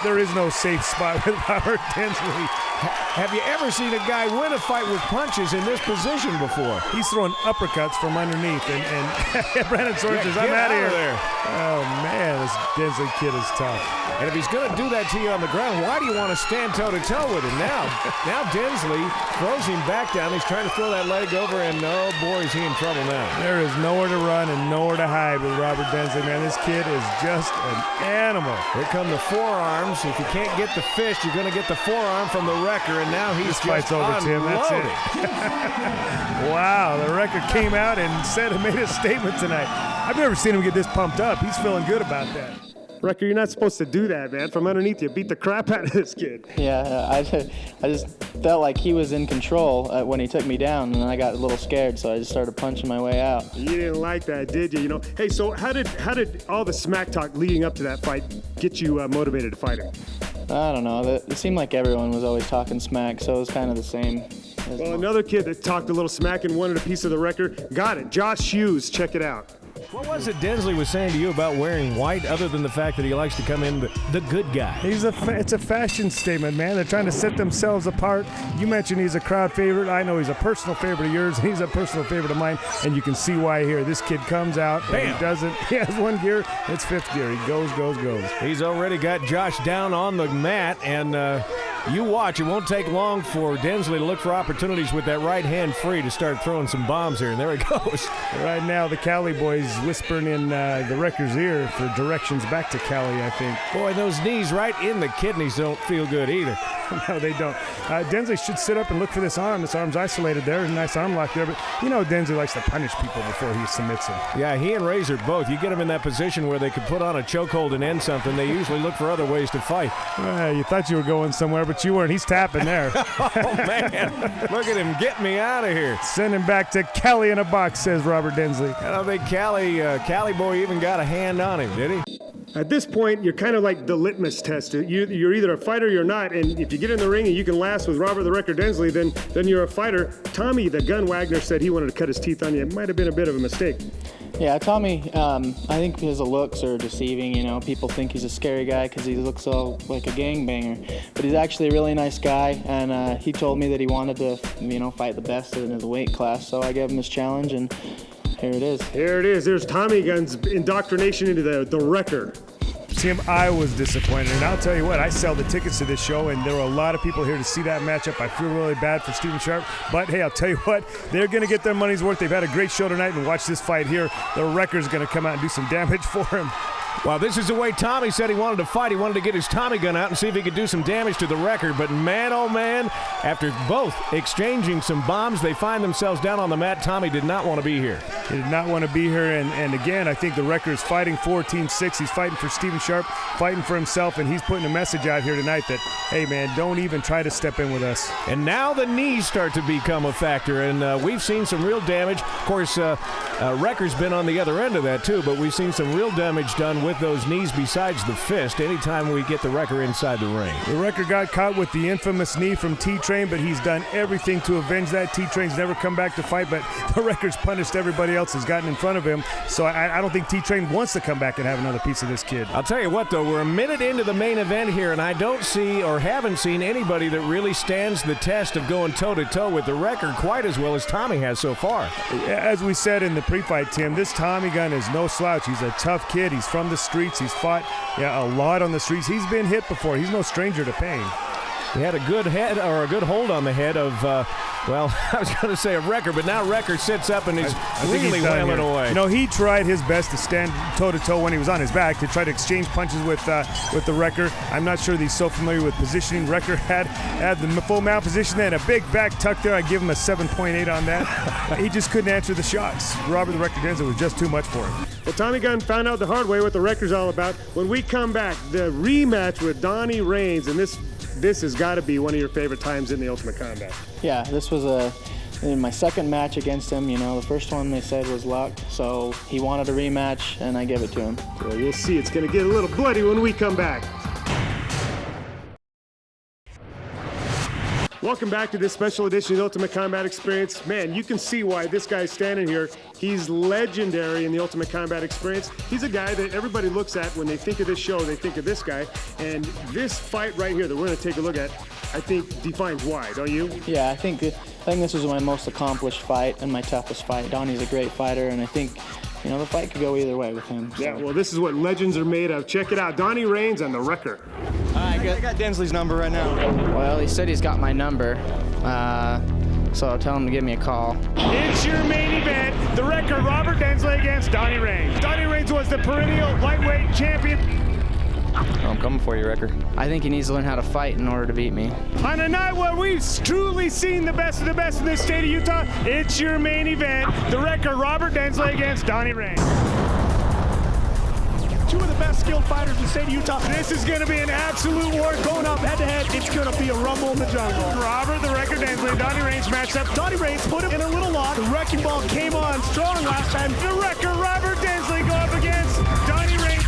There is no safe spot with Robert Densley. Have you ever seen a guy win a fight with punches in this position before? He's throwing uppercuts from underneath, and Brandon Sorensen, I'm out of here. There. Oh, man, this Densley kid is tough. And if he's going to do that to you on the ground, why do you want to stand toe-to-toe with him? Now Densley throws him back down. He's trying to throw that leg over, and oh, boy, is he in trouble now. There is nowhere to run and nowhere to hide with Robert Densley, man. This kid is just an animal. Here come the forearms. If you can't get the fist, you're going to get the forearm from the Recker, and now he's this fight's over, Tim. That's it. Wow, the Recker came out and made a statement tonight. I've never seen him get this pumped up. He's feeling good about that. Recker, you're not supposed to do that, man. From underneath you, beat the crap out of this kid. Yeah, I just felt like he was in control when he took me down, and I got a little scared, so I just started punching my way out. You didn't like that, did you? Hey, so how did all the smack talk leading up to that fight get you motivated to fight him? I don't know. It seemed like everyone was always talking smack, so it was kind of the same. Well, another kid that talked a little smack and wanted a piece of the Recker got it. Josh Hughes, check it out. What was it Densley was saying to you about wearing white, other than the fact that he likes to come in the good guy? It's a fashion statement, man. They're trying to set themselves apart. You mentioned he's a crowd favorite. I know he's a personal favorite of yours, and he's a personal favorite of mine, and you can see why here. This kid comes out, and he has one gear, it's fifth gear. He goes. He's already got Josh down on the mat, and You watch. It won't take long for Densley to look for opportunities with that right hand free to start throwing some bombs here, and there he goes. Right now, the Cali boys whispering in the Wrecker's ear for directions back to Cali, I think. Boy, those knees right in the kidneys don't feel good either. No, they don't. Densley should sit up and look for this arm. This arm's isolated there. Nice arm lock there. But you know Densley likes to punish people before he submits them. Yeah, he and Razor both. You get them in that position where they could put on a chokehold and end something. They usually look for other ways to fight. You thought you were going somewhere, but you weren't. He's tapping there. Oh, man. Look at him. Get me out of here. Send him back to Cali in a box, says Robert Densley. I don't think Cali boy even got a hand on him, did he? At this point, you're kind of like the litmus test. You're either a fighter or you're not, and if you get in the ring and you can last with Robert the Wrecker Densley, then you're a fighter. Tommy, the Gunn Wagner, said he wanted to cut his teeth on you. It might have been a bit of a mistake. Yeah, Tommy, I think his looks are deceiving. You know, people think he's a scary guy because he looks all like a gangbanger, but he's actually a really nice guy. And he told me that he wanted to, fight the best in his weight class. So I gave him this challenge, and here it is. Here it is. There's Tommy Gunn's indoctrination into the Recker. Tim, I was disappointed, and I'll tell you what, I sell the tickets to this show, and there were a lot of people here to see that matchup. I feel really bad for Stephen Sharp, but hey, I'll tell you what, they're going to get their money's worth. They've had a great show tonight, and watch this fight here. The Wrecker's going to come out and do some damage for him. Well, this is the way Tommy said he wanted to fight. He wanted to get his Tommy gun out and see if he could do some damage to the Recker. But man, oh man, after both exchanging some bombs, they find themselves down on the mat. Tommy did not want to be here. He did not want to be here. And again, I think the Recker is fighting for Team 6. He's fighting for Stephen Sharp, fighting for himself, and he's putting a message out here tonight that, hey, man, don't even try to step in with us. And now the knees start to become a factor, and we've seen some real damage. Of course, Recker's been on the other end of that, too, but we've seen some real damage done with those knees besides the fist anytime we get the Recker inside the ring. The Recker got caught with the infamous knee from T-Train, but he's done everything to avenge that. T-Train's never come back to fight, but the Recker's punished everybody else has gotten in front of him. So I don't think T-Train wants to come back and have another piece of this kid. I'll tell you what, though, we're a minute into the main event here, and I don't see or haven't seen anybody that really stands the test of going toe-to-toe with the Recker quite as well as Tommy has so far. As we said in the pre-fight, Tim, this Tommy Gunn is no slouch. He's a tough kid. He's from the streets. He's fought a lot on the streets. He's been hit before. He's no stranger to pain. He had a good head or a good hold on the head of, I was going to say of Recker, but now Recker sits up and is really wailing away. You know, he tried his best to stand toe-to-toe when he was on his back to try to exchange punches with the Recker. I'm not sure that he's so familiar with positioning. Recker had the full mount position and a big back tuck there. I give him a 7.8 on that. He just couldn't answer the shots. Robert the Wrecker Densley was just too much for him. Well, Tommy Gunn found out the hard way what the Recker's all about. When we come back, the rematch with Donnie Reigns, and this has got to be one of your favorite times in the Ultimate Combat. Yeah, this was my second match against him. You know, the first one they said was luck, so he wanted a rematch, and I gave it to him. Well, we'll see. It's going to get a little bloody when we come back. Welcome back to this special edition of the Ultimate Combat Experience. Man, you can see why this guy's standing here. He's legendary in the Ultimate Combat Experience. He's a guy that everybody looks at when they think of this show, they think of this guy. And this fight right here that we're going to take a look at, I think defines why, don't you? Yeah, I think this was my most accomplished fight and my toughest fight. Donnie's a great fighter, and I think, the fight could go either way with him. So. Yeah, well, this is what legends are made of. Check it out. Donnie Reigns and the Recker. I got Densley's number right now. Well, he said he's got my number, so I'll tell him to give me a call. It's your main event. The Recker, Robert Densley against Donnie Reigns. Donnie Reigns was the perennial lightweight champion. I'm coming for you, Recker. I think he needs to learn how to fight in order to beat me. On a night where we've truly seen the best of the best in this state of Utah, it's your main event. The Recker, Robert Densley against Donnie Reigns. Two of the best skilled fighters in the state of Utah. This is going to be an absolute war going up head-to-head. It's going to be a rumble in the jungle. Robert the Recker Densley and Donnie Reigns matched up. Donnie Reigns put him in a little lock. The wrecking ball came on strong last time. The Recker, Robert Densley go up against Donnie Reigns.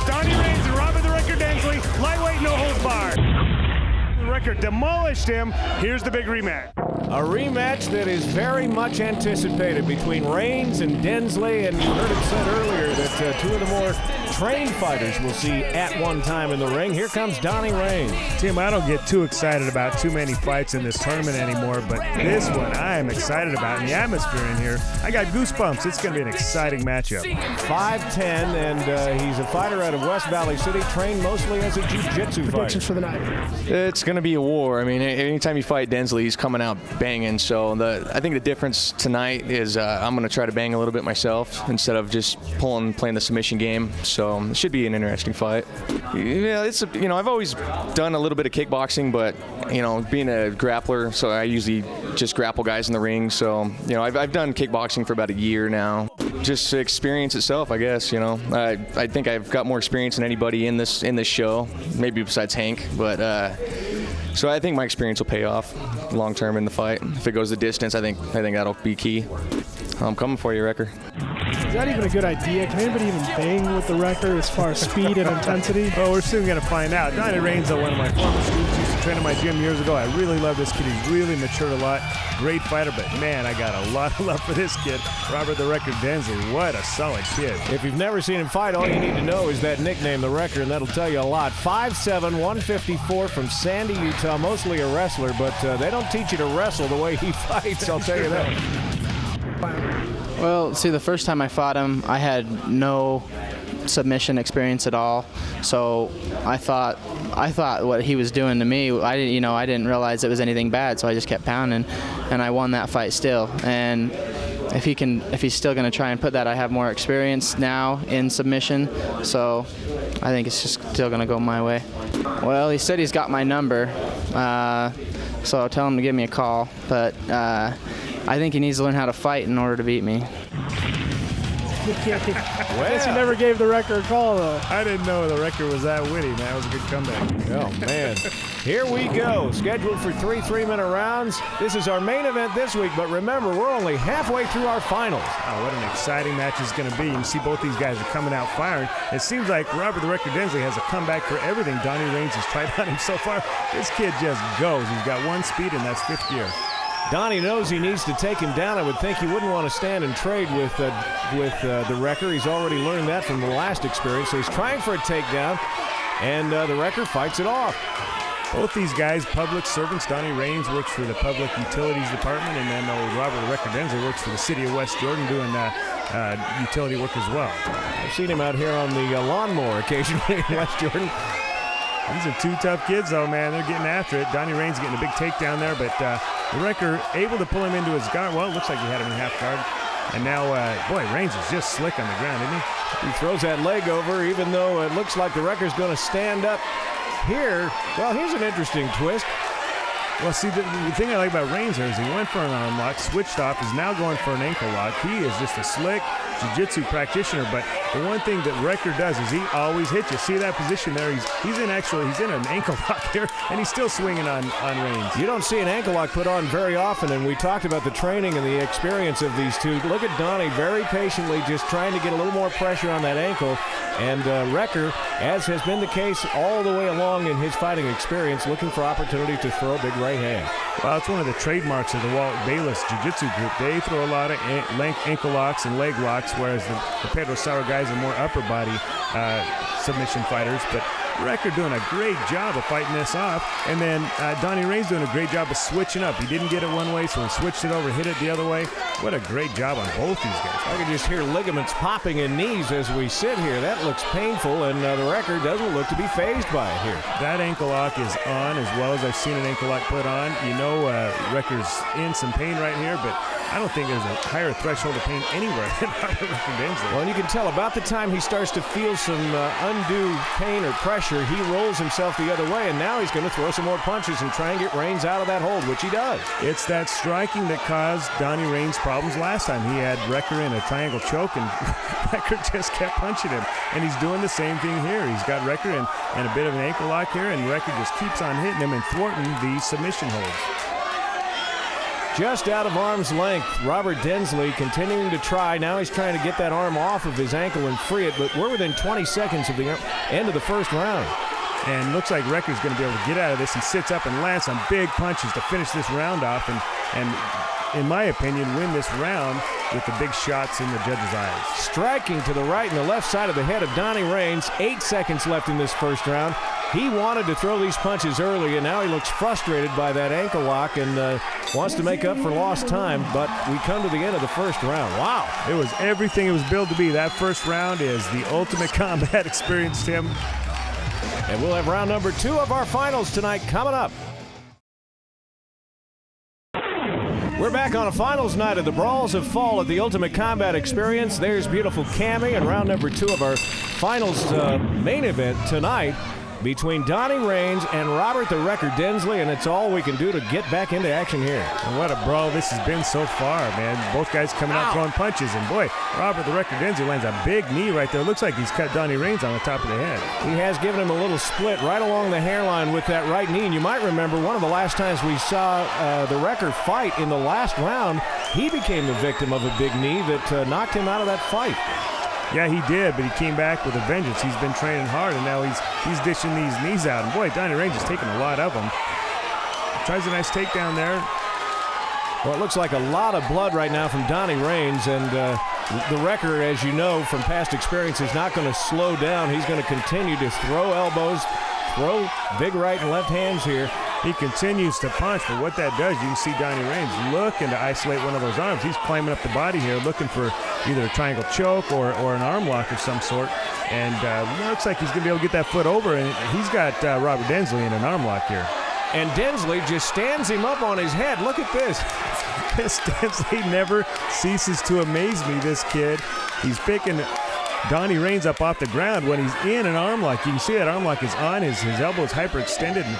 Donnie Reigns and Robert the Wrecker Densley, lightweight, no holds barred. The Recker demolished him. Here's the big rematch. A rematch that is very much anticipated between Reigns and Densley, and you heard it said earlier that two of the more trained fighters we'll see at one time in the ring. Here comes Donnie Reigns. Tim, I don't get too excited about too many fights in this tournament anymore, but this one I am excited about, and the atmosphere in here, I got goosebumps. It's going to be an exciting matchup. 5'10", and he's a fighter out of West Valley City, trained mostly as a Jiu Jitsu fighter. Predictions for the night. It's going to be a war. I mean, anytime you fight Densley, he's coming out banging. So I think the difference tonight is I'm going to try to bang a little bit myself instead of just playing the submission game. So it should be an interesting fight. Yeah, I've always done a little bit of kickboxing, but being a grappler, so I usually just grapple guys in the ring. So I've done kickboxing for about a year now. Just experience itself, I guess. I think I've got more experience than anybody in this show, maybe besides Hank, but. So I think my experience will pay off long term in the fight. If it goes the distance, I think that'll be key. I'm coming for you, Recker. Is that even a good idea? Can anybody even bang with the Recker as far as speed and intensity? Well, we're soon going to find out. Donnie Reigns, one of my former students, used to train in my gym years ago. I really love this kid. He's really matured a lot. Great fighter, but man, I got a lot of love for this kid, Robert the Wrecker Densley. What a solid kid. If you've never seen him fight, all you need to know is that nickname, the Recker, and that'll tell you a lot. 5'7", 154 from Sandy, Utah, mostly a wrestler, but they don't teach you to wrestle the way he fights, I'll tell you that. Well, see, the first time I fought him, I had no submission experience at all. So I thought what he was doing to me, I didn't realize it was anything bad. So I just kept pounding, and I won that fight still. And if he's still going to try and put that, I have more experience now in submission. So I think it's just still going to go my way. Well, he said he's got my number, so I'll tell him to give me a call. But I think he needs to learn how to fight in order to beat me. I guess he never gave the Recker a call, though. I didn't know the Recker was that witty, man. That was a good comeback. Oh, man. Here we go. Scheduled for 3 3-minute rounds. This is our main event this week, but remember, we're only halfway through our finals. Oh, what an exciting match it's going to be. You can see both these guys are coming out firing. It seems like Robert the Wrecker Densley has a comeback for everything Donnie Reigns has tried on him so far. This kid just goes. He's got one speed, and that's fifth gear. Donnie knows he needs to take him down. I would think he wouldn't want to stand and trade with the Recker. He's already learned that from the last experience. So he's trying for a takedown, and the Recker fights it off. Both these guys, public servants. Donnie Reigns works for the Public Utilities Department, and then Robert the Wrecker Densley works for the city of West Jordan doing utility work as well. I've seen him out here on the lawnmower occasionally in West Jordan. These are two tough kids, though, man. They're getting after it. Donnie Reigns getting a big takedown there, but the Recker able to pull him into his guard. Well, it looks like he had him in half guard. And now, boy, Reigns is just slick on the ground, isn't he? He throws that leg over, even though it looks like the Recker's going to stand up here. Well, here's an interesting twist. Well, see, the thing I like about Reigns here is he went for an arm lock, switched off, is now going for an ankle lock. He is just a slick jiu-jitsu practitioner, but the one thing that Recker does is he always hits you. See that position there? He's in an ankle lock here, and he's still swinging on Reigns. You don't see an ankle lock put on very often, and we talked about the training and the experience of these two. Look at Donnie very patiently just trying to get a little more pressure on that ankle, and Recker, as has been the case all the way along in his fighting experience, looking for opportunity to throw a big right hand. Well, it's one of the trademarks of the Walt Bayless Jiu-Jitsu group. They throw a lot of ankle locks and leg locks, whereas the Pedro Sauer guys are more upper body submission fighters. But Recker doing a great job of fighting this off. And then Donnie Reigns doing a great job of switching up. He didn't get it one way, so he switched it over, hit it the other way. What a great job on both these guys. I can just hear ligaments popping in knees as we sit here. That looks painful, and the Recker doesn't look to be fazed by it here. That ankle lock is on as well as I've seen an ankle lock put on. You know Recker's in some pain right here, but I don't think there's a higher threshold of pain anywhere than Robert Wrecker Densley. Well, and you can tell about the time he starts to feel some undue pain or pressure, he rolls himself the other way, and now he's going to throw some more punches and try and get Reigns out of that hold, which he does. It's that striking that caused Donnie Reigns problems last time. He had Recker in a triangle choke, and Recker just kept punching him. And he's doing the same thing here. He's got Recker in a bit of an ankle lock here, and Recker just keeps on hitting him and thwarting the submission holds. Just out of arm's length, Robert Densley continuing to try. Now he's trying to get that arm off of his ankle and free it, but we're within 20 seconds of the end of the first round. And looks like Recker's going to be able to get out of this. He sits up and lands some big punches to finish this round off. And and in my opinion, win this round with the big shots in the judges' eyes. Striking to the right and the left side of the head of Donnie Raines. 8 seconds left in this first round. He wanted to throw these punches early, and now he looks frustrated by that ankle lock and wants to make up for lost time, but we come to the end of the first round. Wow. It was everything it was billed to be. That first round is the ultimate combat experience, Tim. And we'll have round number 2 of our finals tonight coming up. We're back on a finals night of the Brawls of Fall at the Ultimate Combat Experience. There's beautiful Cammy in round number 2 of our finals main event tonight between Donnie Raines and Robert the Wrecker Densley, and it's all we can do to get back into action here. And what a brawl this has been so far, man. Both guys coming out throwing punches, and boy, Robert the Wrecker Densley lands a big knee right there. Looks like he's cut Donnie Raines on the top of the head. He has given him a little split right along the hairline with that right knee, and you might remember one of the last times we saw the Recker fight in the last round, he became the victim of a big knee that knocked him out of that fight. Yeah, he did, but he came back with a vengeance. He's been training hard, and now he's dishing these knees out. And boy, Donnie Raines is taking a lot of them. Tries a nice takedown there. Well, it looks like a lot of blood right now from Donnie Raines, and the Recker, as you know from past experience, is not going to slow down. He's going to continue to throw elbows, throw big right and left hands here. He continues to punch, but what that does, you can see Donnie Raines looking to isolate one of those arms. He's climbing up the body here, looking for either a triangle choke or an arm lock of some sort. And looks like he's going to be able to get that foot over, and he's got Robert Densley in an arm lock here. And Densley just stands him up on his head. Look at this. This Densley never ceases to amaze me, this kid. He's picking Donnie Raines up off the ground when he's in an arm lock. You can see that arm lock is on. His elbow is hyperextended. And,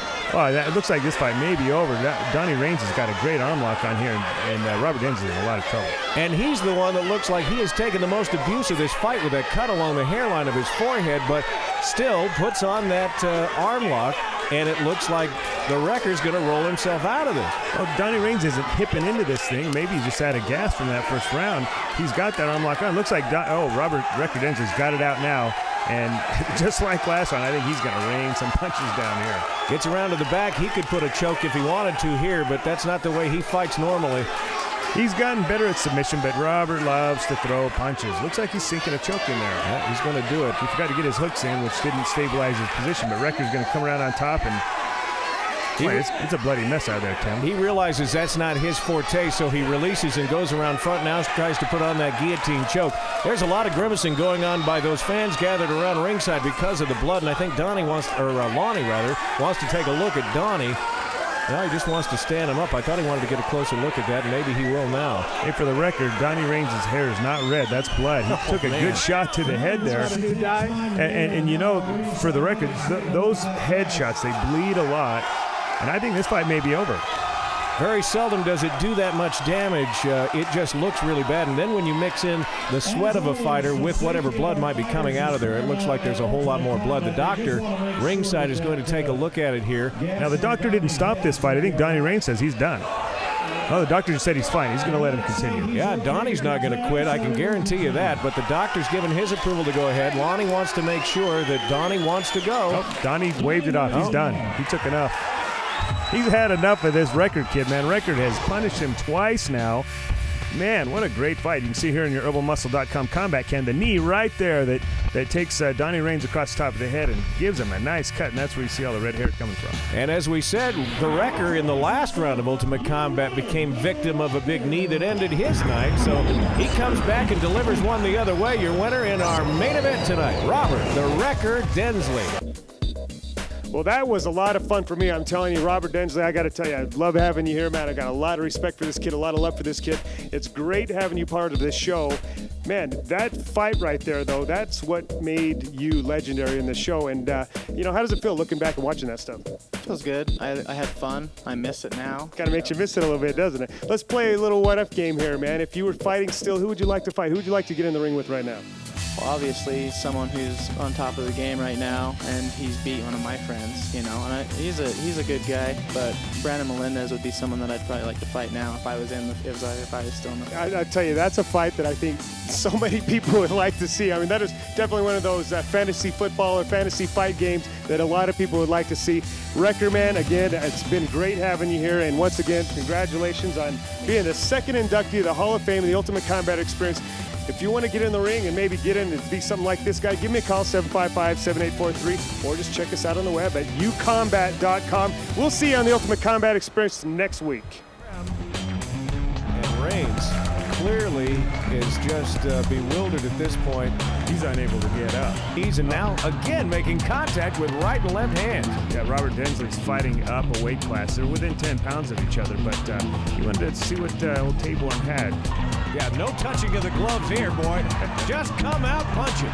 it looks like this fight may be over. Donnie Raines has got a great arm lock on here, and Robert Densley is in a lot of trouble. And he's the one that looks like he has taken the most abuse of this fight with that cut along the hairline of his forehead, but still puts on that arm lock, and it looks like the Wrecker's going to roll himself out of this. Well, Donnie Raines isn't hipping into this thing. Maybe he's just out of gas from that first round. He's got that arm lock on. Looks like, Robert Wrecker Densley's got it out now. And just like last round, I think he's going to rain some punches down here. Gets around to the back. He could put a choke if he wanted to here, but that's not the way he fights normally. He's gotten better at submission, but Robert loves to throw punches. Looks like he's sinking a choke in there. Yeah, he's going to do it. He forgot to get his hooks in, which didn't stabilize his position, but Wrecker's going to come around on top, and it's a bloody mess out there, Tim. He realizes that's not his forte, so he releases and goes around front, now tries to put on that guillotine choke. There's a lot of grimacing going on by those fans gathered around ringside because of the blood, and I think Lonnie wants to take a look at Donnie. Now he just wants to stand him up. I thought he wanted to get a closer look at that, and maybe he will now. Hey, for the record, Donnie Raines' hair is not red. That's blood. He took a good shot to the head there. And you know, for the record, those head shots, they bleed a lot. And I think this fight may be over. Very seldom does it do that much damage. It just looks really bad. And then when you mix in the sweat of a fighter with whatever blood might be coming out of there, it looks like there's a whole lot more blood. The doctor, ringside, is going to take a look at it here. Now, the doctor didn't stop this fight. I think Donnie Raines says he's done. Oh, the doctor just said he's fine. He's going to let him continue. Yeah, Donnie's not going to quit. I can guarantee you that. But the doctor's given his approval to go ahead. Lonnie wants to make sure that Donnie wants to go. Oh, Donnie waved it off. He's done. He took enough. He's had enough of this Record kid, man. Record has punished him twice now. Man, what a great fight. You can see here in your herbalmuscle.com combat cam the knee right there that takes Donnie Raines across the top of the head and gives him a nice cut, and that's where you see all the red hair coming from. And as we said, the Recker in the last round of Ultimate Combat became victim of a big knee that ended his night, so he comes back and delivers one the other way. Your winner in our main event tonight, Robert the Wrecker Densley. Well, that was a lot of fun for me. I'm telling you, Robert Densley, I got to tell you, I love having you here, man. I got a lot of respect for this kid, a lot of love for this kid. It's great having you part of this show. Man, that fight right there, though, that's what made you legendary in the show. And, you know, how does it feel looking back and watching that stuff? Feels good. I had fun. I miss it now. Kind of makes you miss it a little bit, doesn't it? Let's play a little what-if game here, man. If you were fighting still, who would you like to fight? Who would you like to get in the ring with right now? Well, obviously, someone who's on top of the game right now, and he's beat one of my friends, you know. And he's a good guy, but Brandon Melendez would be someone that I'd probably like to fight now if I was still in the. I tell you, that's a fight that I think so many people would like to see. I mean, that is definitely one of those fantasy football or fantasy fight games that a lot of people would like to see. Recker, man, again, it's been great having you here. And once again, congratulations on being the second inductee of the Hall of Fame of the Ultimate Combat Experience. If you want to get in the ring and maybe get in and be something like this guy, give me a call, 755-7843, or just check us out on the web at ucombat.com. We'll see you on the Ultimate Combat Experience next week. And Reigns clearly is just bewildered at this point. He's unable to get up. He's now again making contact with right and left hands. Yeah, Robert Densley's fighting up a weight class. They're within 10 pounds of each other, but he wanted to see what old Taborn had. Yeah, no touching of the gloves here, boy. Just come out punching.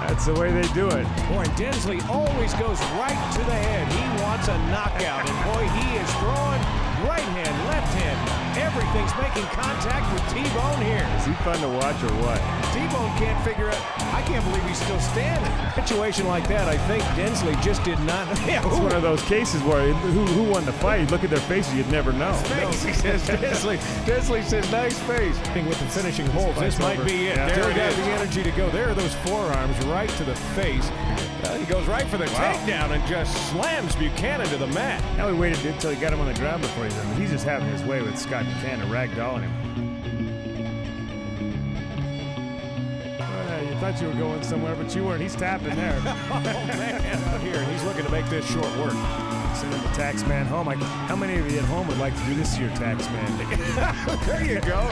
That's the way they do it. Boy, Densley always goes right to the head. He wants a knockout, and boy, he is throwing right hand, left hand. Everything's making contact with T-Bone here. Is he fun to watch or what? T-Bone can't figure out. I can't believe he's still standing. Situation like that, I think Densley just did not. Yeah, it's one of those cases where who won the fight? You look at their faces, you'd never know. Face, he says Densley. Densley says nice face. With the finishing holds, this might be it. Yeah, Still got the energy to go. There are those forearms right to the face. He goes right for the takedown and just slams Buchanan to the mat. Now he waited until he got him on the ground before he's done. He's just having his way with Scott Buchanan, ragdolling him. You thought you were going somewhere, but you weren't. He's tapping there. Oh, man. Here, he's looking to make this short work. Sending the tax man home. How many of you at home would like to do this to your tax man? There you go.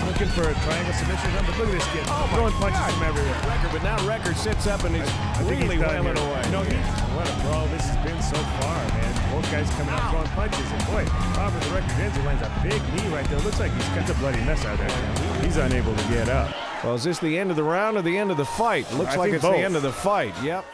Looking for a triangle submission run, but look at this kid. Throwing punches from everywhere. Recker, but now Recker sits up and he's really wailing away. No, what a brawl this has been so far, man. Both guys coming out throwing punches, and boy, Robert the Wrecker Densley lands a big knee right there. Looks like he's got a bloody mess out there. He's unable to get up. Well, is this the end of the round or the end of the fight? Looks like it's the end of the fight. Yep.